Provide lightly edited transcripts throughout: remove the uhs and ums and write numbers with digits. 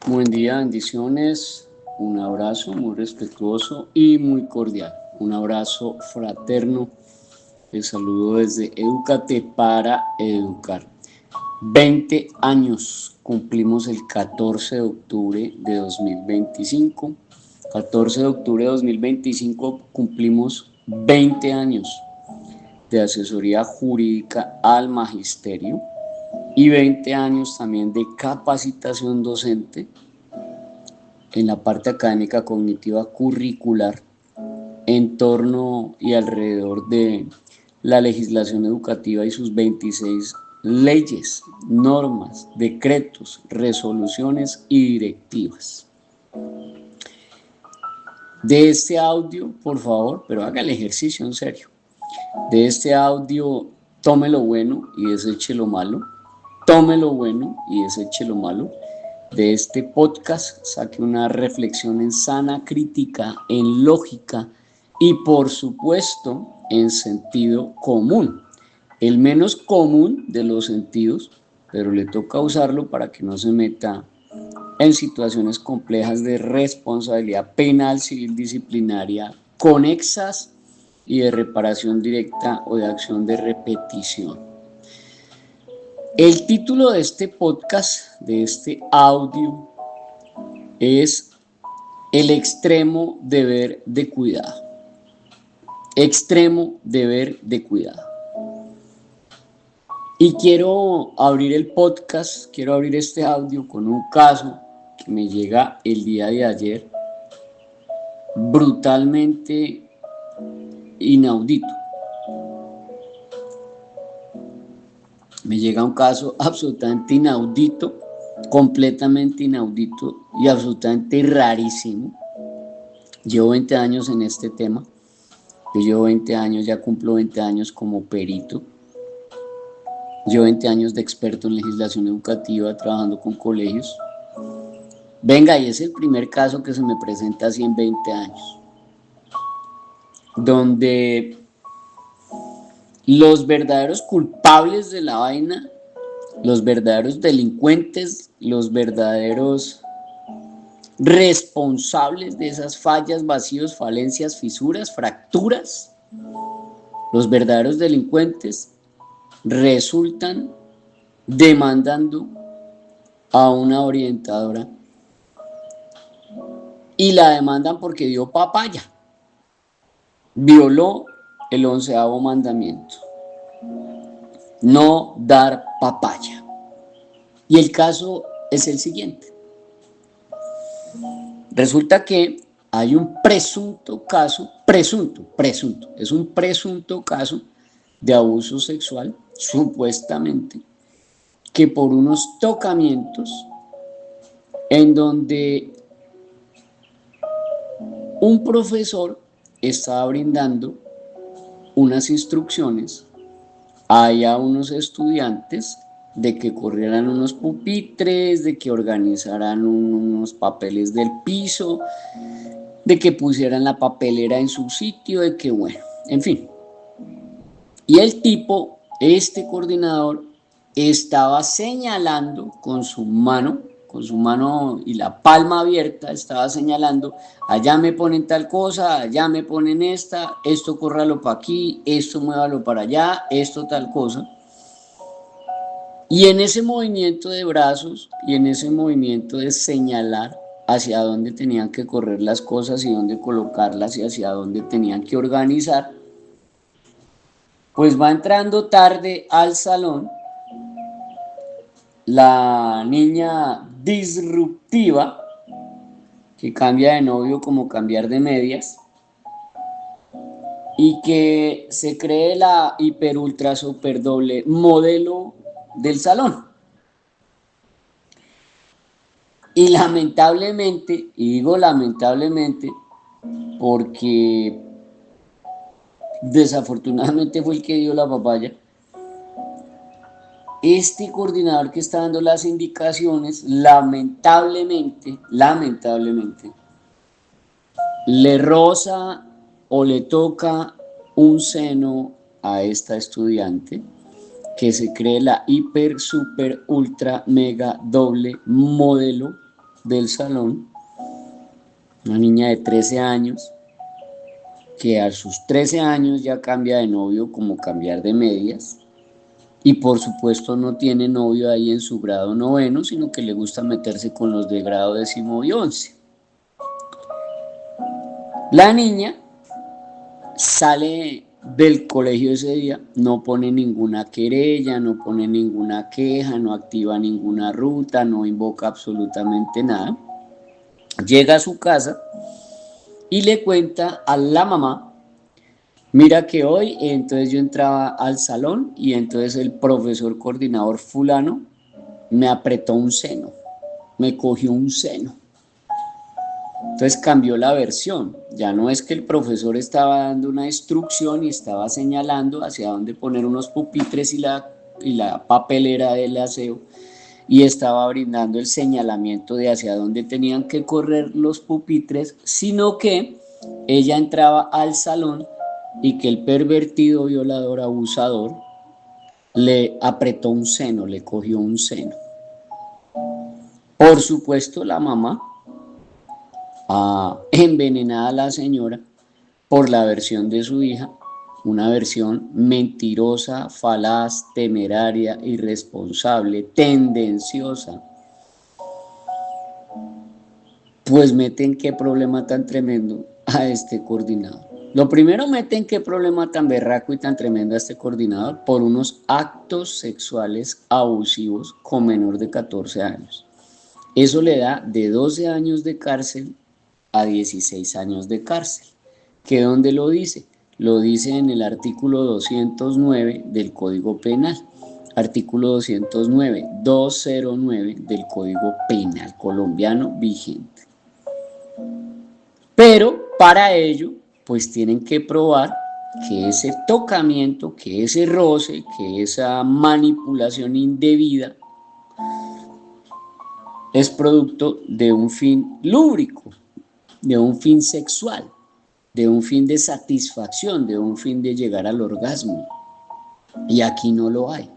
Buen día, bendiciones, un abrazo muy respetuoso y muy cordial, un abrazo fraterno. Les saludo desde Edúcate para Educar. 20 años cumplimos el 14 de octubre de 2025. 14 de octubre de 2025 cumplimos 20 años de asesoría jurídica al magisterio y 20 años también de capacitación docente en la parte académica cognitiva curricular en torno y alrededor de la legislación educativa y sus 26 leyes, normas, decretos, resoluciones y directivas. De este audio, por favor, pero haga el ejercicio en serio. De este audio, tome lo bueno y deseche lo malo. Tome lo bueno y deseche lo malo. De este podcast saque una reflexión en sana crítica, en lógica y por supuesto en sentido común. El menos común de los sentidos, pero le toca usarlo para que no se meta en situaciones complejas de responsabilidad penal, civil, disciplinaria, conexas y de reparación directa o de acción de repetición. El título de este podcast, de este audio, es El extremo deber de cuidado. Extremo deber de cuidado. Y quiero abrir el podcast, quiero abrir este audio con un caso que me llega el día de ayer, brutalmente inaudito. Me llega un caso absolutamente inaudito, completamente inaudito y absolutamente rarísimo. Llevo 20 años en este tema. Yo llevo 20 años, ya cumplo 20 años como perito. Llevo 20 años de experto en legislación educativa trabajando con colegios. Venga, y es el primer caso que se me presenta así en 20 años, donde los verdaderos culpables de la vaina, los verdaderos delincuentes, los verdaderos responsables de esas fallas, vacíos, falencias, fisuras, fracturas, los verdaderos delincuentes resultan demandando a una orientadora y la demandan porque dio papaya, violó el 11º mandamiento, no dar papaya. Y el caso es el siguiente. Resulta que hay un presunto caso, es un presunto caso de abuso sexual, supuestamente, que por unos tocamientos en donde un profesor estaba brindando unas instrucciones a unos estudiantes de que corrieran unos pupitres, de que organizaran unos papeles del piso, de que pusieran la papelera en su sitio, de que bueno, en fin. Y el tipo, este coordinador, estaba señalando con su mano y la palma abierta, estaba señalando, allá me ponen tal cosa, allá me ponen esta, esto córralo para aquí, esto muévalo para allá, esto tal cosa. Y en ese movimiento de brazos y en ese movimiento de señalar hacia dónde tenían que correr las cosas y dónde colocarlas y hacia dónde tenían que organizar, pues va entrando tarde al salón la niña disruptiva que cambia de novio como cambiar de medias y que se cree la hiper ultra super doble modelo del salón. Y lamentablemente, y digo lamentablemente porque desafortunadamente fue el que dio la papaya, este coordinador que está dando las indicaciones, lamentablemente, le roza o le toca un seno a esta estudiante que se cree la hiper, super, ultra, mega, doble modelo del salón, una niña de 13 años, que a sus 13 años ya cambia de novio como cambiar de medias, y por supuesto no tiene novio ahí en su grado noveno, sino que le gusta meterse con los de grado 10º y 11. La niña sale del colegio ese día, no pone ninguna querella, no pone ninguna queja, no activa ninguna ruta, no invoca absolutamente nada. Llega a su casa y le cuenta a la mamá: mira que hoy entonces yo entraba al salón y entonces el profesor coordinador fulano me apretó un seno, me cogió un seno. Entonces cambió la versión, ya no es que el profesor estaba dando una instrucción y estaba señalando hacia dónde poner unos pupitres y la papelera del aseo, y estaba brindando el señalamiento de hacia dónde tenían que correr los pupitres, sino que ella entraba al salón y que el pervertido, violador, abusador le apretó un seno, le cogió un seno. Por supuesto, la mamá, envenenada a la señora por la versión de su hija, una versión mentirosa, falaz, temeraria, irresponsable, tendenciosa, pues meten qué problema tan tremendo a este coordinador. Lo primero, meten qué problema tan berraco y tan tremendo a este coordinador por unos actos sexuales abusivos con menor de 14 años. Eso le da de 12 años de cárcel a 16 años de cárcel. ¿Qué dónde lo dice? Lo dice en el artículo 209 del Código Penal. Artículo 209, 209 del Código Penal colombiano vigente. Pero para ello, pues tienen que probar que ese tocamiento, que ese roce, que esa manipulación indebida es producto de un fin lúbrico, de un fin sexual, de un fin de satisfacción, de un fin de llegar al orgasmo. Y aquí no lo hay.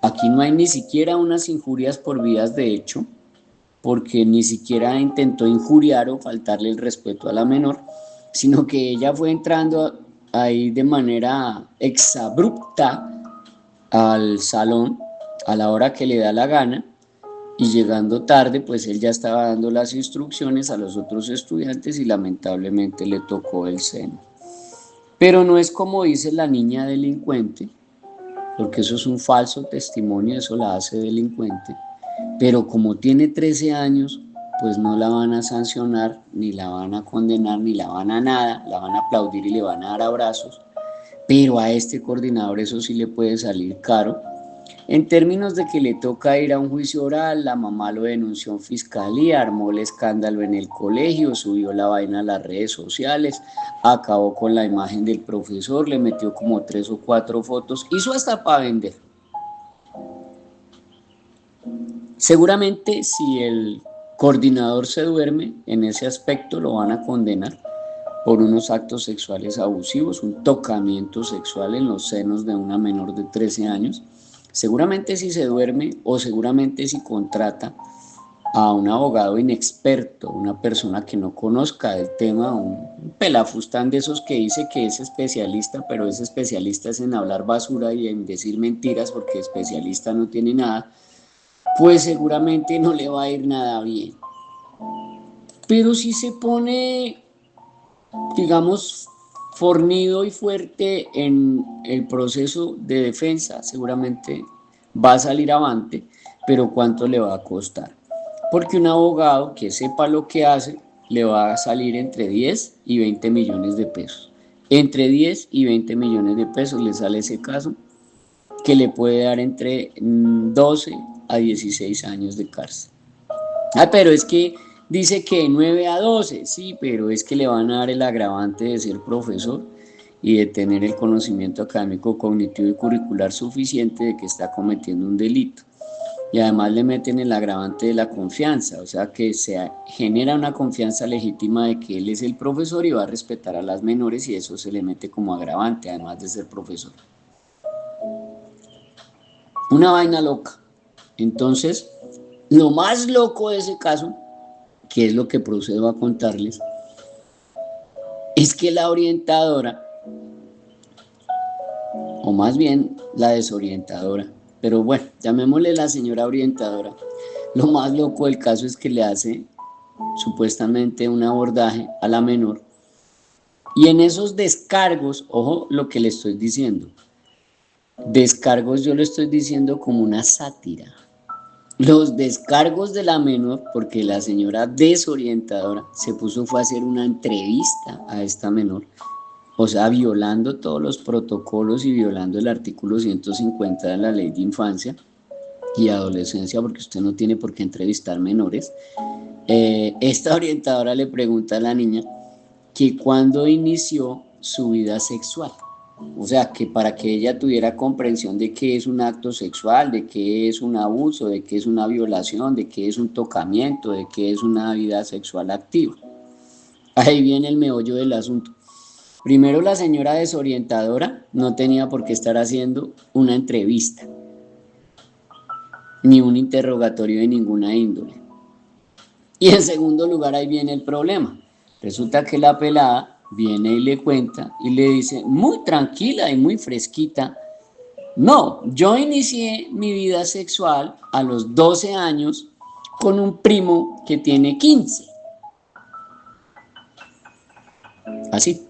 Aquí no hay ni siquiera unas injurias por vías de hecho, porque ni siquiera intentó injuriar o faltarle el respeto a la menor, sino que ella fue entrando ahí de manera exabrupta al salón a la hora que le da la gana, y llegando tarde, pues él ya estaba dando las instrucciones a los otros estudiantes y lamentablemente le tocó el seno. Pero no es como dice la niña delincuente, porque eso es un falso testimonio, eso la hace delincuente, pero como tiene 13 años, pues no la van a sancionar, ni la van a condenar, ni la van a nada, la van a aplaudir y le van a dar abrazos, pero a este coordinador eso sí le puede salir caro, en términos de que le toca ir a un juicio oral. La mamá lo denunció en fiscalía, armó el escándalo en el colegio, subió la vaina a las redes sociales, acabó con la imagen del profesor, le metió como 3 o 4 fotos, hizo hasta para vender. Seguramente si el coordinador se duerme en ese aspecto, lo van a condenar por unos actos sexuales abusivos, un tocamiento sexual en los senos de una menor de 13 años. Seguramente si se duerme, o seguramente si contrata a un abogado inexperto, una persona que no conozca el tema, un pelafustán de esos que dice que es especialista, pero ese especialista es en hablar basura y en decir mentiras, porque especialista no tiene nada, pues seguramente no le va a ir nada bien. Pero si se pone, digamos, fornido y fuerte en el proceso de defensa, seguramente va a salir avante, pero ¿cuánto le va a costar? Porque un abogado que sepa lo que hace le va a salir entre 10 y 20 millones de pesos. Entre 10 y 20 millones de pesos le sale ese caso, que le puede dar entre 12 a 16 años de cárcel. Pero es que dice que 9 a 12, sí, pero es que le van a dar el agravante de ser profesor y de tener el conocimiento académico, cognitivo y curricular suficiente de que está cometiendo un delito. Y además le meten el agravante de la confianza, o sea que se genera una confianza legítima de que él es el profesor y va a respetar a las menores, y eso se le mete como agravante, además de ser profesor. Una vaina loca. Entonces, lo más loco de ese caso que es lo que procedo a contarles, es que la orientadora, o más bien la desorientadora, pero bueno, llamémosle la señora orientadora, lo más loco del caso es que le hace supuestamente un abordaje a la menor, y en esos descargos, ojo lo que le estoy diciendo, descargos yo lo estoy diciendo como una sátira. Los descargos de la menor, porque la señora desorientadora se puso fue a hacer una entrevista a esta menor, o sea, violando todos los protocolos y violando el artículo 150 de la Ley de Infancia y Adolescencia, porque usted no tiene por qué entrevistar menores. Esta orientadora le pregunta a la niña que cuándo inició su vida sexual. O sea, que para que ella tuviera comprensión de qué es un acto sexual, de qué es un abuso, de qué es una violación, de qué es un tocamiento, de qué es una vida sexual activa. Ahí viene el meollo del asunto. Primero, la señora desorientadora no tenía por qué estar haciendo una entrevista, ni un interrogatorio de ninguna índole. Y en segundo lugar, ahí viene el problema. Resulta que la pelada viene y le cuenta y le dice, muy tranquila y muy fresquita, no, yo inicié mi vida sexual a los 12 años con un primo que tiene 15. Así,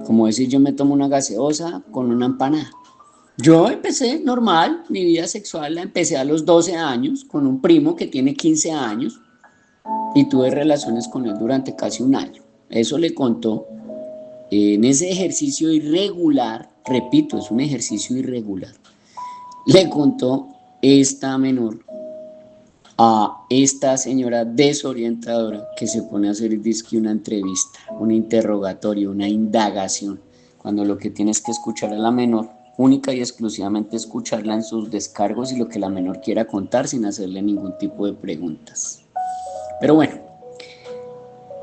como decir yo me tomo una gaseosa con una empanada. Yo empecé normal, mi vida sexual la empecé a los 12 años con un primo que tiene 15 años y tuve relaciones con él durante casi un año. Eso le contó en ese ejercicio irregular, repito, es un ejercicio irregular, le contó esta menor a esta señora desorientadora que se pone a hacer una entrevista, un interrogatorio, una indagación, cuando lo que tienes que escuchar a la menor, única y exclusivamente escucharla en sus descargos y lo que la menor quiera contar sin hacerle ningún tipo de preguntas. Pero bueno,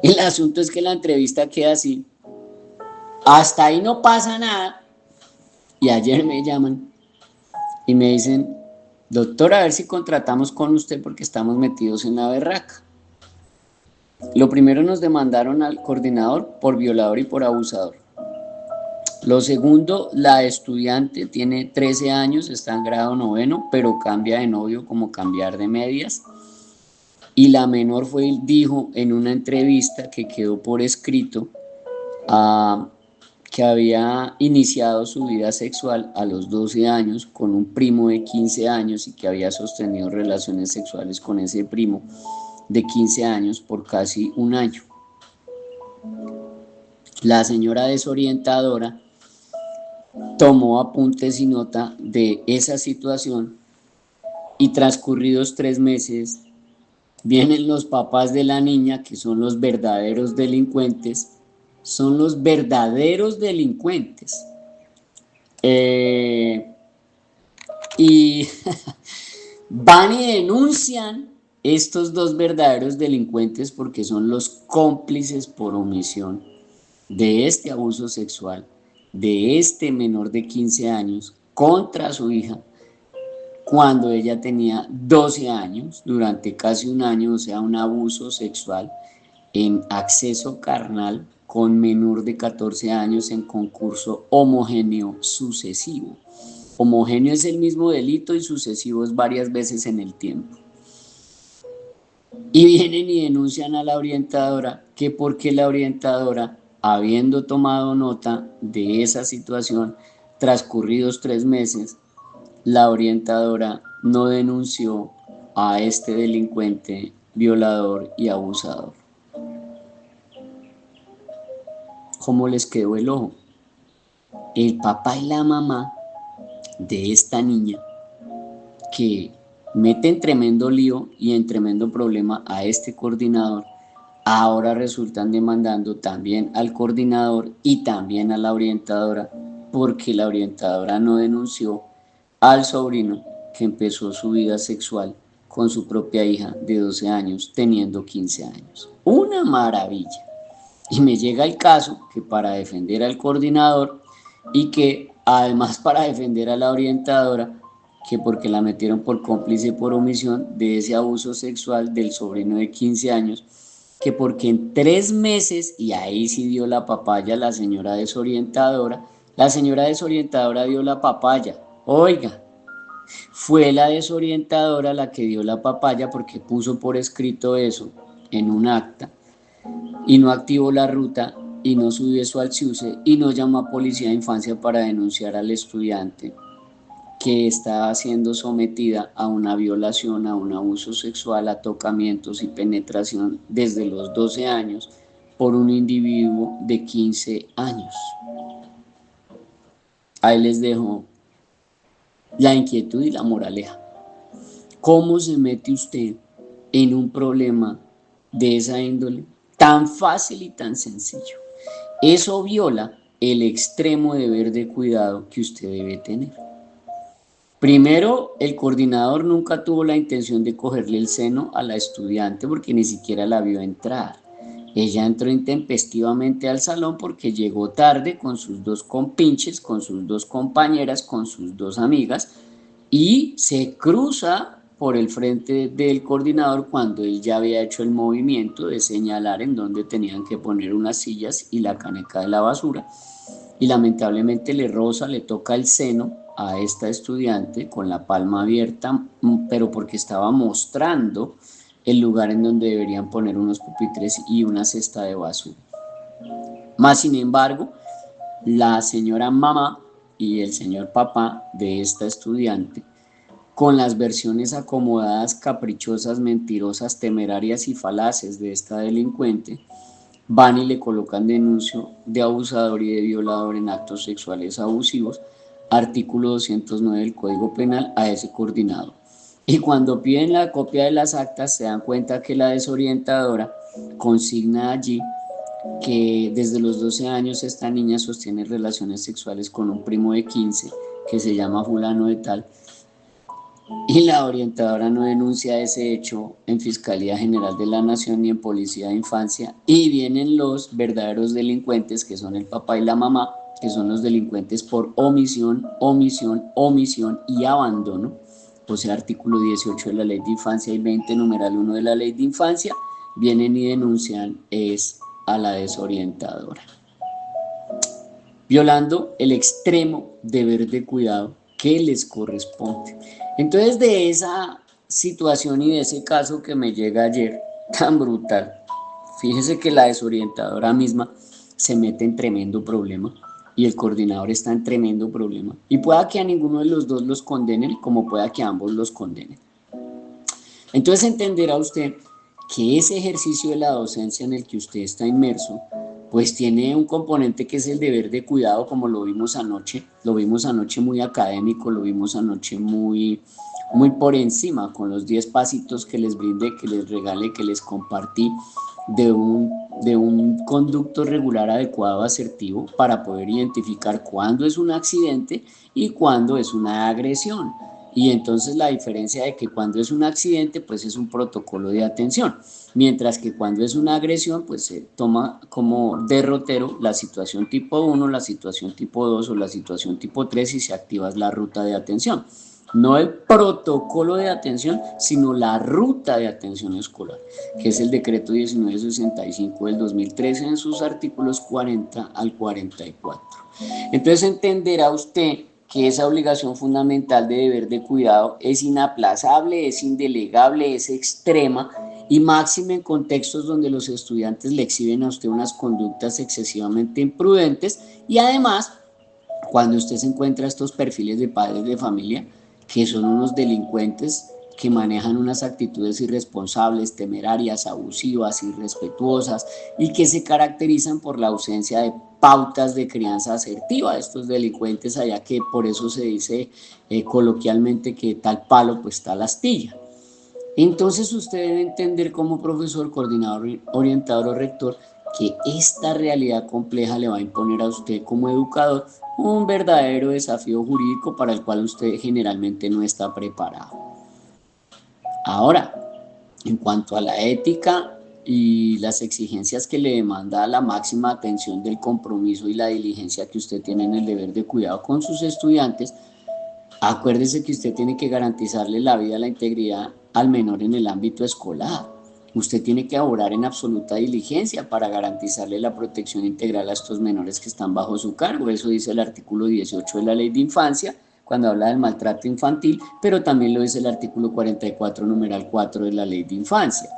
el asunto es que la entrevista queda así, hasta ahí no pasa nada, y ayer me llaman y me dicen, doctor, a ver si contratamos con usted porque estamos metidos en la berraca. Lo primero, nos demandaron al coordinador por violador y por abusador. Lo segundo, la estudiante tiene 13 años, está en grado noveno, pero cambia de novio como cambiar de medias. Y la menor fue y dijo en una entrevista que quedó por escrito que había iniciado su vida sexual a los 12 años con un primo de 15 años y que había sostenido relaciones sexuales con ese primo de 15 años por casi un año. La señora desorientadora tomó apuntes y nota de esa situación y transcurridos 3 meses vienen los papás de la niña, que son los verdaderos delincuentes, son los verdaderos delincuentes. Y van y denuncian estos dos verdaderos delincuentes porque son los cómplices por omisión de este abuso sexual de este menor de 15 años contra su hija cuando ella tenía 12 años, durante casi un año, o sea, un abuso sexual en acceso carnal con menor de 14 años en concurso homogéneo sucesivo. Homogéneo es el mismo delito y sucesivo es varias veces en el tiempo. Y vienen y denuncian a la orientadora que porque la orientadora, habiendo tomado nota de esa situación, transcurridos 3 meses, la orientadora no denunció a este delincuente violador y abusador. ¿Cómo les quedó el ojo? El papá y la mamá de esta niña, que mete en tremendo lío y en tremendo problema a este coordinador, ahora resultan demandando también al coordinador y también a la orientadora, porque la orientadora no denunció al sobrino que empezó su vida sexual con su propia hija de 12 años, teniendo 15 años. Una maravilla. Y me llega el caso que para defender al coordinador y que además para defender a la orientadora, que porque la metieron por cómplice por omisión de ese abuso sexual del sobrino de 15 años, que porque en 3 meses, y ahí sí dio la papaya la señora desorientadora dio la papaya, oiga, fue la desorientadora la que dio la papaya porque puso por escrito eso en un acta y no activó la ruta y no subió eso al CIUSE y no llamó a policía de infancia para denunciar al estudiante que está siendo sometida a una violación, a un abuso sexual, a tocamientos y penetración desde los 12 años por un individuo de 15 años. Ahí les dejo la inquietud y la moraleja. ¿Cómo se mete usted en un problema de esa índole tan fácil y tan sencillo? Eso viola el extremo deber de cuidado que usted debe tener. Primero, el coordinador nunca tuvo la intención de cogerle el seno a la estudiante porque ni siquiera la vio entrar. Ella entró intempestivamente al salón porque llegó tarde con sus dos compinches, con sus dos compañeras, con sus dos amigas y se cruza por el frente del coordinador cuando él ya había hecho el movimiento de señalar en dónde tenían que poner unas sillas y la caneca de la basura y lamentablemente le roza, le toca el seno a esta estudiante con la palma abierta, pero porque estaba mostrando el lugar en donde deberían poner unos pupitres y una cesta de basura. Más sin embargo, la señora mamá y el señor papá de esta estudiante, con las versiones acomodadas, caprichosas, mentirosas, temerarias y falaces de esta delincuente, van y le colocan denuncio de abusador y de violador en actos sexuales abusivos, artículo 209 del Código Penal, a ese coordinador. Y cuando piden la copia de las actas se dan cuenta que la desorientadora consigna allí que desde los 12 años esta niña sostiene relaciones sexuales con un primo de 15 que se llama fulano de tal, y la orientadora no denuncia ese hecho en Fiscalía General de la Nación ni en Policía de Infancia, y vienen los verdaderos delincuentes, que son el papá y la mamá, que son los delincuentes por omisión, omisión, omisión y abandono, o sea, artículo 18 de la Ley de Infancia y 20, numeral 1 de la Ley de Infancia, vienen y denuncian es a la desorientadora, violando el extremo deber de cuidado que les corresponde. Entonces, de esa situación y de ese caso que me llega ayer, tan brutal, fíjese que la desorientadora misma se mete en tremendo problema y el coordinador está en tremendo problema. Y pueda que a ninguno de los dos los condenen, como pueda que a ambos los condenen. Entonces entenderá usted que ese ejercicio de la docencia en el que usted está inmerso, pues tiene un componente que es el deber de cuidado, como lo vimos anoche muy académico, lo vimos anoche muy por encima, con los 10 pasitos que les brindé, que les regalé, que les compartí, de un conducto regular adecuado, asertivo, para poder identificar cuándo es un accidente y cuándo es una agresión. Y entonces la diferencia de que cuando es un accidente, pues es un protocolo de atención, mientras que cuando es una agresión, pues se toma como derrotero la situación tipo 1, la situación tipo 2 o la situación tipo 3 y se activa la ruta de atención. No el protocolo de atención, sino la ruta de atención escolar, que es el decreto 1965 del 2013 en sus artículos 40 al 44. Entonces entenderá usted que esa obligación fundamental de deber de cuidado es inaplazable, es indelegable, es extrema y máxima en contextos donde los estudiantes le exhiben a usted unas conductas excesivamente imprudentes y además cuando usted se encuentra estos perfiles de padres de familia que son unos delincuentes que manejan unas actitudes irresponsables, temerarias, abusivas, irrespetuosas y que se caracterizan por la ausencia de pautas de crianza asertiva. Estos delincuentes allá que por eso se dice coloquialmente que tal palo pues tal astilla. Entonces usted debe entender como profesor, coordinador, orientador o rector que esta realidad compleja le va a imponer a usted como educador un verdadero desafío jurídico para el cual usted generalmente no está preparado. Ahora, en cuanto a la ética y las exigencias que le demanda la máxima atención del compromiso y la diligencia que usted tiene en el deber de cuidado con sus estudiantes, Acuérdese que usted tiene que garantizarle la vida, la integridad al menor en el ámbito escolar. Usted tiene que orar en absoluta diligencia para garantizarle la protección integral a estos menores que están bajo su cargo. Eso dice el artículo 18 de la Ley de Infancia, cuando habla del maltrato infantil, pero también lo dice el artículo 44, numeral 4 de la Ley de Infancia.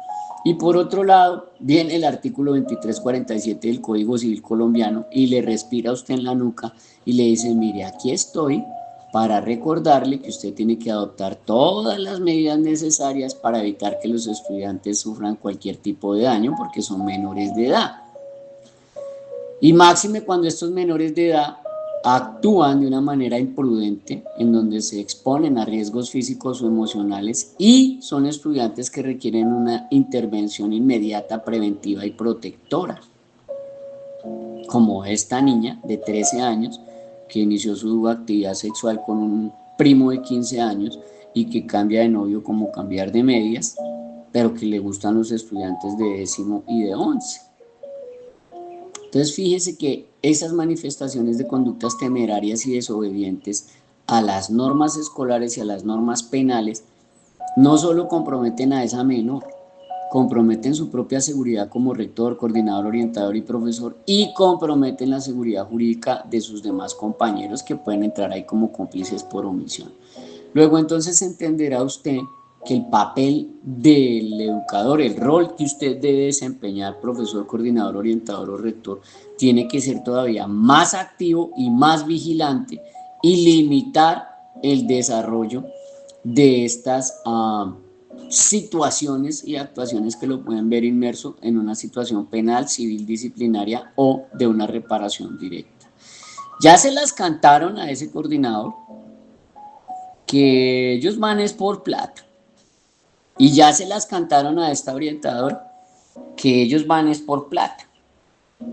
Y por otro lado, viene el artículo 2347 del Código Civil colombiano y le respira a usted en la nuca y le dice, mire, aquí estoy para recordarle que usted tiene que adoptar todas las medidas necesarias para evitar que los estudiantes sufran cualquier tipo de daño porque son menores de edad. Y máxime cuando estos menores de edad actúan de una manera imprudente, en donde se exponen a riesgos físicos o emocionales y son estudiantes que requieren una intervención inmediata, preventiva y protectora, como esta niña de 13 años que inició su actividad sexual con un primo de 15 años y que cambia de novio como cambiar de medias, pero que le gustan los estudiantes de 10º y de 11. Entonces fíjese que esas manifestaciones de conductas temerarias y desobedientes a las normas escolares y a las normas penales no solo comprometen a esa menor, comprometen su propia seguridad como rector, coordinador, orientador y profesor y comprometen la seguridad jurídica de sus demás compañeros que pueden entrar ahí como cómplices por omisión. Luego entonces entenderá usted que el papel del educador, el rol que usted debe desempeñar, profesor, coordinador, orientador o rector, tiene que ser todavía más activo y más vigilante y limitar el desarrollo de estas situaciones y actuaciones que lo pueden ver inmerso en una situación penal, civil, disciplinaria o de una reparación directa. Ya se las cantaron a ese coordinador que ellos van es por plata. Y ya se las cantaron a esta orientadora que ellos van es por plata.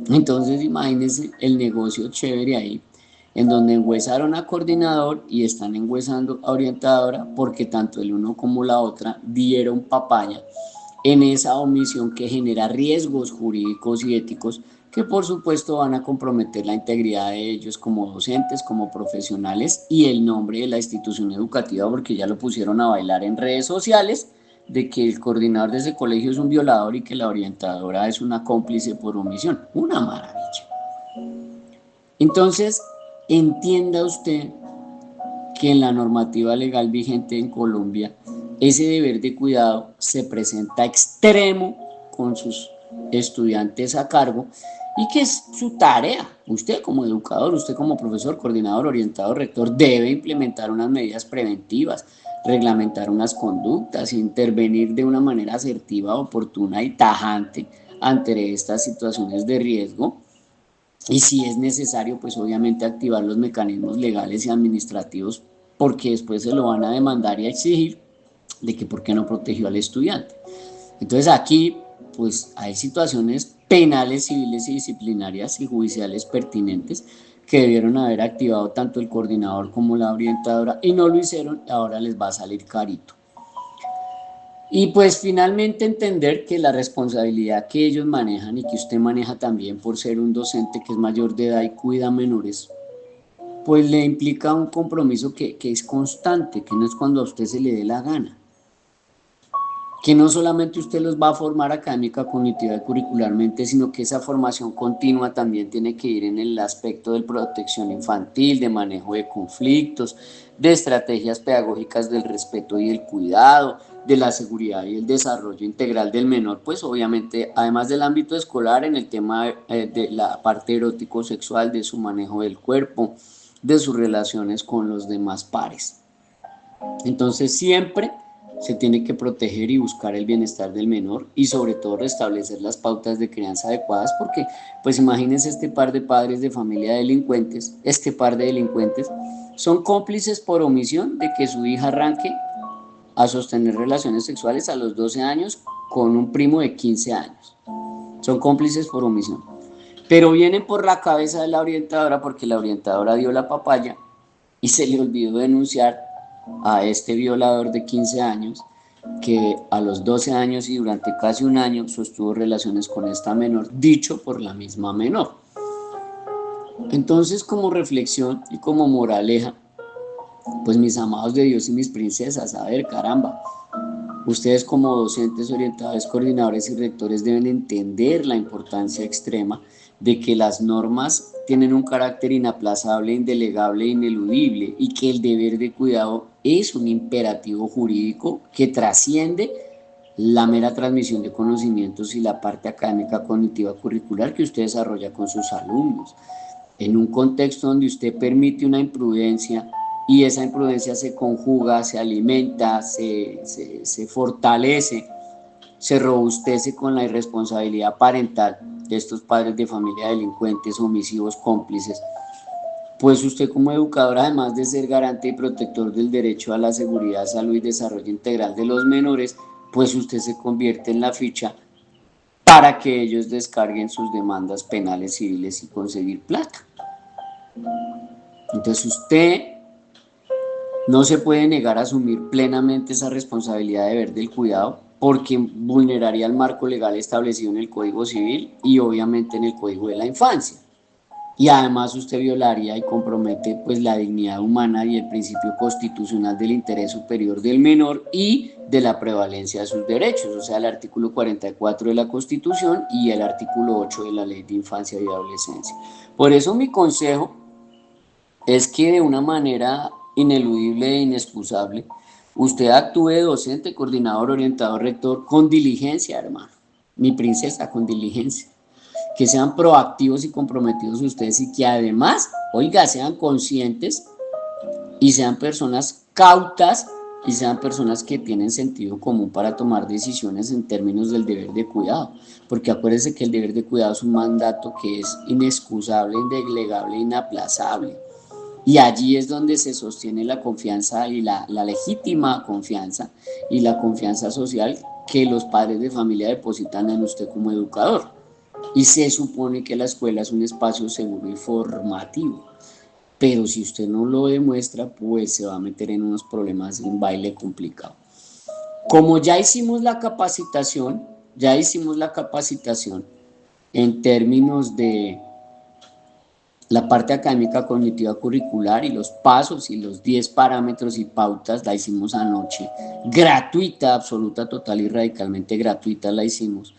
Entonces imagínense el negocio chévere ahí, en donde enguesaron a coordinador y están enguesando a orientadora porque tanto el uno como la otra dieron papaya en esa omisión que genera riesgos jurídicos y éticos que por supuesto van a comprometer la integridad de ellos como docentes, como profesionales y el nombre de la institución educativa porque ya lo pusieron a bailar en redes sociales de que el coordinador de ese colegio es un violador y que la orientadora es una cómplice por omisión. Una maravilla. Entonces, entienda usted que en la normativa legal vigente en Colombia, ese deber de cuidado se presenta extremo con sus estudiantes a cargo y que es su tarea. Usted como educador, usted como profesor, coordinador, orientador, rector, debe implementar unas medidas preventivas, reglamentar unas conductas, intervenir de una manera asertiva, oportuna y tajante ante estas situaciones de riesgo y si es necesario, pues obviamente activar los mecanismos legales y administrativos porque después se lo van a demandar y a exigir de que por qué no protegió al estudiante. Entonces aquí pues hay situaciones penales, civiles y disciplinarias y judiciales pertinentes que debieron haber activado tanto el coordinador como la orientadora y no lo hicieron, ahora les va a salir carito. Y pues finalmente entender que la responsabilidad que ellos manejan y que usted maneja también por ser un docente que es mayor de edad y cuida menores, pues le implica un compromiso que es constante, que no es cuando a usted se le dé la gana. Que no solamente usted los va a formar académica, cognitiva y curricularmente, sino que esa formación continua también tiene que ir en el aspecto de protección infantil, de manejo de conflictos, de estrategias pedagógicas del respeto y el cuidado, de la seguridad y el desarrollo integral del menor, pues obviamente, además del ámbito escolar, en el tema de la parte erótico-sexual, de su manejo del cuerpo, de sus relaciones con los demás pares. Entonces siempre se tiene que proteger y buscar el bienestar del menor y sobre todo restablecer las pautas de crianza adecuadas porque pues imagínense este par de padres de familia delincuentes, este par de delincuentes son cómplices por omisión de que su hija arranque a sostener relaciones sexuales a los 12 años con un primo de 15 años. Son cómplices por omisión. Pero vienen por la cabeza de la orientadora porque la orientadora dio la papaya y se le olvidó denunciar a este violador de 15 años que a los 12 años y durante casi un año sostuvo relaciones con esta menor, dicho por la misma menor. Entonces, como reflexión y como moraleja, Pues mis amados de Dios y mis princesas, a ver, caramba, ustedes como docentes, orientadores, coordinadores y rectores deben entender la importancia extrema de que las normas tienen un carácter inaplazable, indelegable e ineludible y que el deber de cuidado es un imperativo jurídico que trasciende la mera transmisión de conocimientos y la parte académica cognitiva curricular que usted desarrolla con sus alumnos. En un contexto donde usted permite una imprudencia y esa imprudencia se conjuga, se alimenta, se fortalece, se robustece con la irresponsabilidad parental de estos padres de familia delincuentes, omisivos, cómplices, pues usted como educador, además de ser garante y protector del derecho a la seguridad, salud y desarrollo integral de los menores, pues usted se convierte en la ficha para que ellos descarguen sus demandas penales, civiles y conseguir plata. Entonces usted no se puede negar a asumir plenamente esa responsabilidad de deber del cuidado porque vulneraría el marco legal establecido en el Código Civil y obviamente en el Código de la Infancia. Y además usted violaría y compromete pues la dignidad humana y el principio constitucional del interés superior del menor y de la prevalencia de sus derechos, o sea, el artículo 44 de la Constitución y el artículo 8 de la Ley de Infancia y Adolescencia. Por eso mi consejo es que de una manera ineludible e inexcusable, usted actúe docente, coordinador, orientador, rector, con diligencia, hermano. Mi princesa, con diligencia. Que sean proactivos y comprometidos ustedes y que además, oiga, sean conscientes y sean personas cautas y sean personas que tienen sentido común para tomar decisiones en términos del deber de cuidado, porque acuérdense que el deber de cuidado es un mandato que es inexcusable, indelegable, inaplazable. Y allí es donde se sostiene la confianza y la legítima confianza y la confianza social que los padres de familia depositan en usted como educador. Y se supone que la escuela es un espacio seguro y formativo. Pero si usted no lo demuestra, pues se va a meter en unos problemas, en un baile complicado. Como ya hicimos la capacitación en términos de la parte académica cognitiva curricular y los pasos y los 10 parámetros y pautas la hicimos anoche, gratuita, absoluta, total y radicalmente gratuita la hicimos.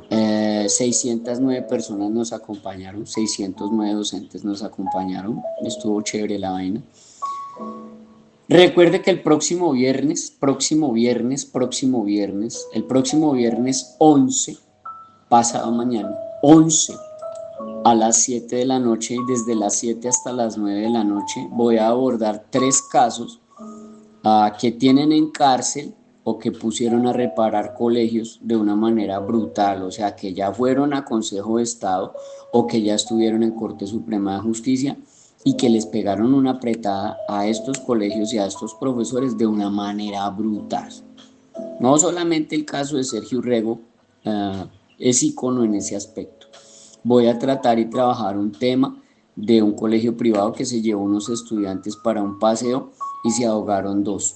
609 personas nos acompañaron, 609 docentes nos acompañaron, estuvo chévere la vaina. Recuerde que el próximo viernes, el próximo viernes 11, pasado mañana, 11, a las 7 de la noche y desde las 7 hasta las 9 de la noche voy a abordar 3 casos que tienen en cárcel o que pusieron a reparar colegios de una manera brutal, o sea, que ya fueron a Consejo de Estado o que ya estuvieron en Corte Suprema de Justicia y que les pegaron una apretada a estos colegios y a estos profesores de una manera brutal. No solamente el caso de Sergio Urrego es ícono en ese aspecto. Voy a tratar y trabajar un tema de un colegio privado que se llevó unos estudiantes para un paseo y se ahogaron 2.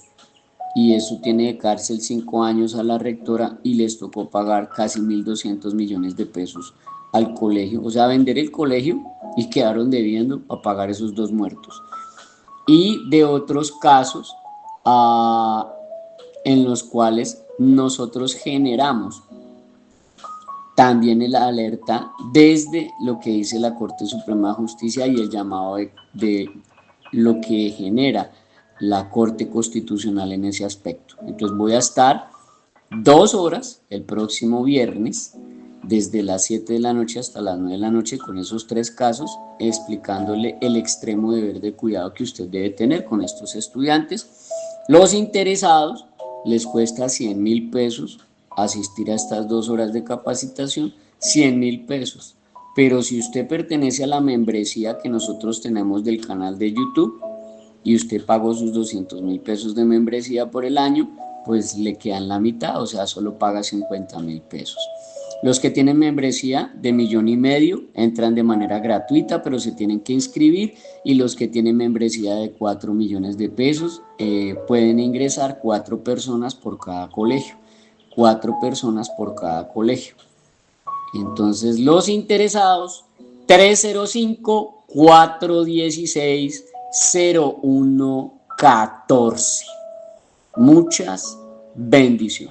Y eso tiene de cárcel 5 años a la rectora y les tocó pagar casi 1.200 millones de pesos al colegio. O sea, vender el colegio y quedaron debiendo para pagar esos 2 muertos. Y de otros casos en los cuales nosotros generamos también la alerta desde lo que dice la Corte Suprema de Justicia y el llamado de lo que genera la Corte Constitucional en ese aspecto. Entonces voy a estar 2 horas el próximo viernes, desde las 7 de la noche hasta las 9 de la noche, con esos 3 casos, explicándole el extremo deber de cuidado que usted debe tener con estos estudiantes. Los interesados les cuesta 100.000 pesos asistir a estas 2 horas de capacitación, 100.000 pesos. Pero si usted pertenece a la membresía que nosotros tenemos del canal de YouTube y usted pagó sus 200.000 pesos de membresía por el año, pues le quedan la mitad, o sea, solo paga 50.000 pesos. Los que tienen membresía de 1,5 millones entran de manera gratuita, pero se tienen que inscribir, y los que tienen membresía de 4 millones de pesos pueden ingresar 4 personas por cada colegio. 4 personas por cada colegio. Entonces, los interesados, 305-416-0114. 14. Muchas bendiciones.